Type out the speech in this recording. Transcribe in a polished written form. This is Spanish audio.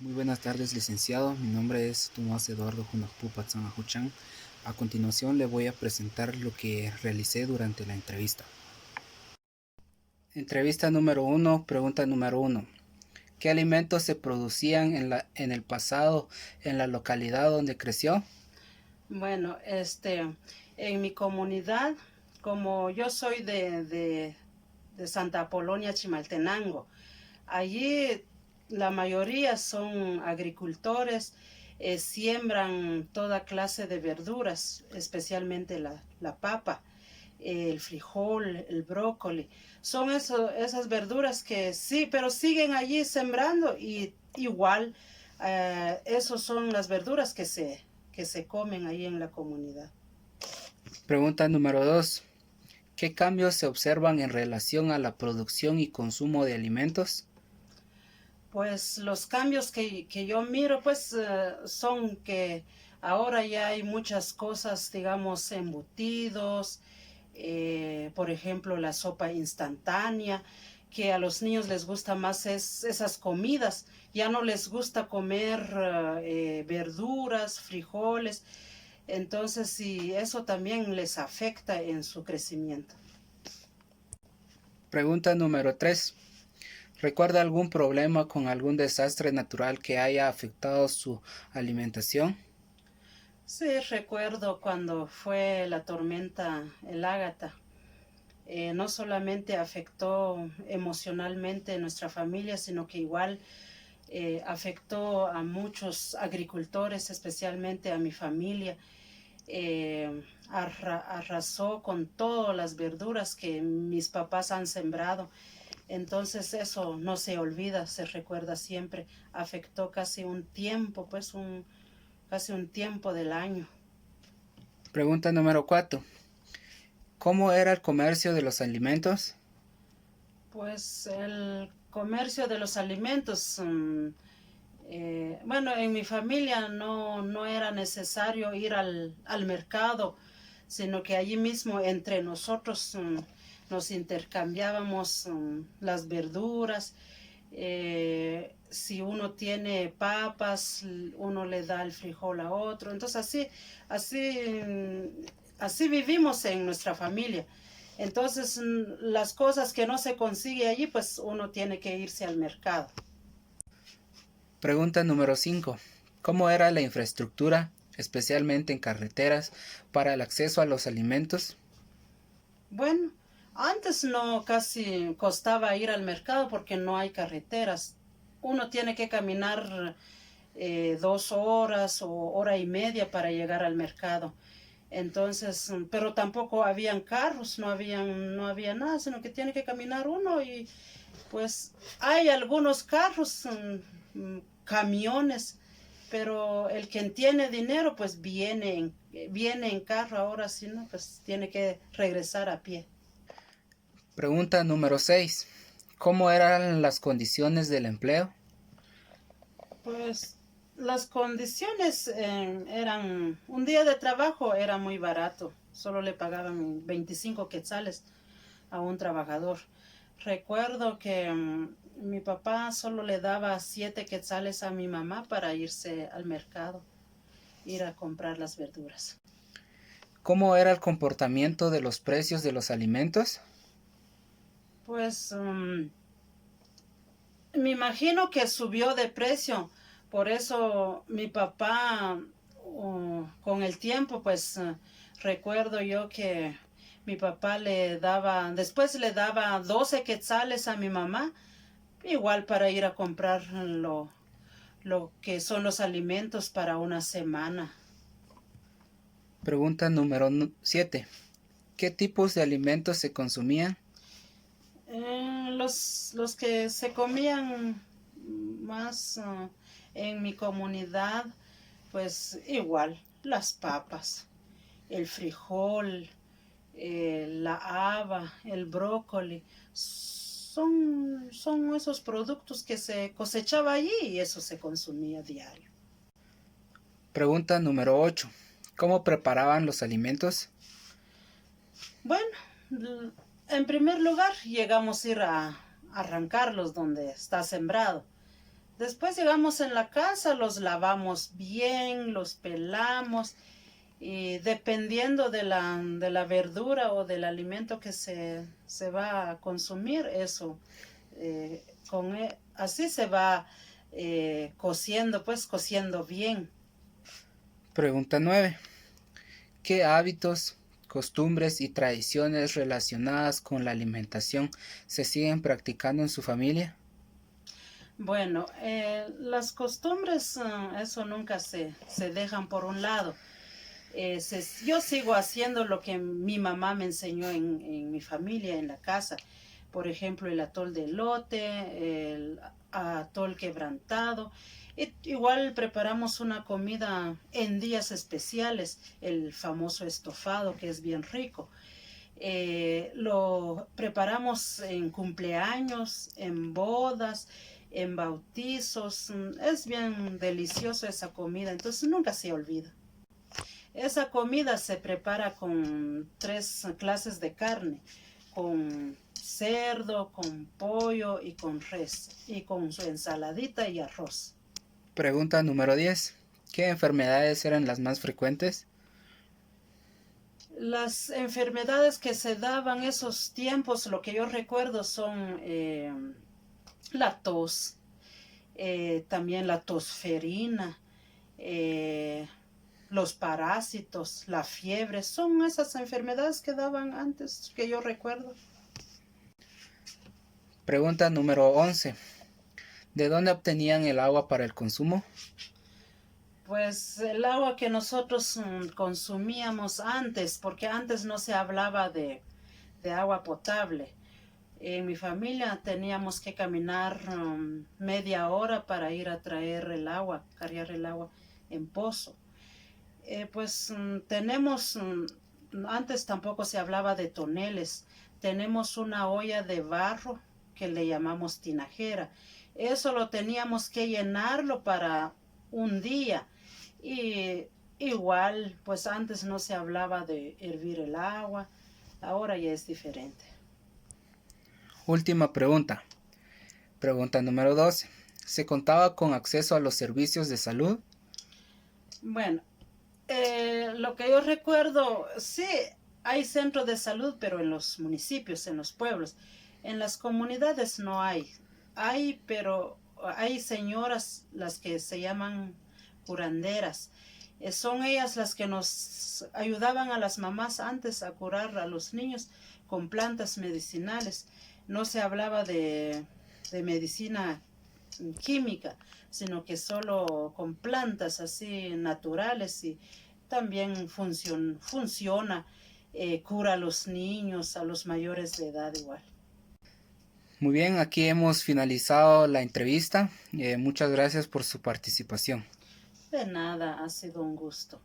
Muy buenas tardes, licenciado. Mi nombre es Tomás Eduardo Junapú Patzamajuchan. A continuación le voy a presentar lo que realicé durante la entrevista. Entrevista número 1, pregunta número 1. ¿Qué alimentos se producían en el pasado en la localidad donde creció? Bueno, en mi comunidad, como yo soy de Santa Apolonia, Chimaltenango, allí la mayoría son agricultores, siembran toda clase de verduras, especialmente la papa, el frijol, el brócoli. Son esas verduras que sí, pero siguen allí sembrando y igual esos son las verduras que se comen ahí en la comunidad. Pregunta número 2. ¿Qué cambios se observan en relación a la producción y consumo de alimentos? Pues los cambios que yo miro pues son que ahora ya hay muchas cosas, digamos, embutidos, por ejemplo la sopa instantánea, que a los niños les gusta más esas comidas, ya no les gusta comer verduras, frijoles, entonces sí, eso también les afecta en su crecimiento. Pregunta número 3. ¿Recuerda algún problema con algún desastre natural que haya afectado su alimentación? Sí, recuerdo cuando fue la tormenta el Ágata. No solamente afectó emocionalmente a nuestra familia, sino que igual afectó a muchos agricultores, especialmente a mi familia. Arrasó con todas las verduras que mis papás han sembrado. Entonces eso no se olvida, se recuerda siempre. Afectó casi un tiempo, casi un tiempo del año. Pregunta número 4. ¿Cómo era el comercio de los alimentos? Pues el comercio de los alimentos, bueno, en mi familia no era necesario ir al mercado, sino que allí mismo entre nosotros nos intercambiábamos las verduras. Si uno tiene papas, uno le da el frijol a otro. Entonces así vivimos en nuestra familia. Entonces las cosas que no se consigue allí, pues uno tiene que irse al mercado. Pregunta número 5. ¿Cómo era la infraestructura, especialmente en carreteras, para el acceso a los alimentos? Bueno, antes no casi costaba ir al mercado porque no hay carreteras. Uno tiene que caminar 2 horas o hora y media para llegar al mercado. Entonces, pero tampoco habían carros, no había nada, sino que tiene que caminar uno y pues hay algunos carros, camiones, pero el que tiene dinero pues viene en carro, ahora si no, pues tiene que regresar a pie. Pregunta número 6. ¿Cómo eran las condiciones del empleo? Pues las condiciones eran, un día de trabajo era muy barato, solo le pagaban 25 quetzales a un trabajador. Recuerdo que mi papá solo le daba 7 quetzales a mi mamá para irse al mercado, ir a comprar las verduras. ¿Cómo era el comportamiento de los precios de los alimentos? Pues me imagino que subió de precio, por eso mi papá con el tiempo, pues recuerdo yo que mi papá después le daba 12 quetzales a mi mamá, igual para ir a comprar lo que son los alimentos para una semana. Pregunta número 7. ¿Qué tipos de alimentos se consumían? Los que se comían más en mi comunidad, pues igual, las papas, el frijol, la haba, el brócoli, son esos productos que se cosechaba allí y eso se consumía diario. Pregunta número 8. ¿Cómo preparaban los alimentos? Bueno, en primer lugar llegamos a ir a arrancarlos donde está sembrado. Después llegamos en la casa, los lavamos bien, los pelamos y dependiendo de la verdura o del alimento que se va a consumir, eso, así se va cociendo, pues cociendo bien. Pregunta 9. ¿Qué hábitos, costumbres y tradiciones relacionadas con la alimentación se siguen practicando en su familia? Bueno, las costumbres, eso nunca se dejan por un lado. Yo sigo haciendo lo que mi mamá me enseñó en mi familia, en la casa. Por ejemplo, el atol de elote, el atol quebrantado. Igual preparamos una comida en días especiales, el famoso estofado, que es bien rico. Lo preparamos en cumpleaños, en bodas, en bautizos. Es bien delicioso esa comida, entonces nunca se olvida. Esa comida se prepara con 3 clases de carne, con cerdo, con pollo y con res, y con su ensaladita y arroz. Pregunta número 10. ¿Qué enfermedades eran las más frecuentes? Las enfermedades que se daban esos tiempos, lo que yo recuerdo son la tos, también la tosferina, eh, los parásitos, la fiebre, son esas enfermedades que daban antes que yo recuerdo. Pregunta número 11. ¿De dónde obtenían el agua para el consumo? Pues el agua que nosotros consumíamos antes, porque antes no se hablaba de agua potable. En mi familia teníamos que caminar media hora para ir a traer el agua, cargar el agua en pozo. Pues tenemos, antes tampoco se hablaba de toneles, tenemos una olla de barro que le llamamos tinajera. Eso lo teníamos que llenarlo para un día. Y igual, pues antes no se hablaba de hervir el agua, ahora ya es diferente. Última pregunta. Pregunta número 12. ¿Se contaba con acceso a los servicios de salud? Bueno, lo que yo recuerdo, sí, hay centros de salud, pero en los municipios, en los pueblos. En las comunidades no hay. Hay, pero hay señoras, las que se llaman curanderas. Son ellas las que nos ayudaban a las mamás antes a curar a los niños con plantas medicinales. No se hablaba de medicina química, sino que solo con plantas así naturales y también funciona, cura a los niños, a los mayores de edad igual. Muy bien, aquí hemos finalizado la entrevista. Muchas gracias por su participación. De nada, ha sido un gusto.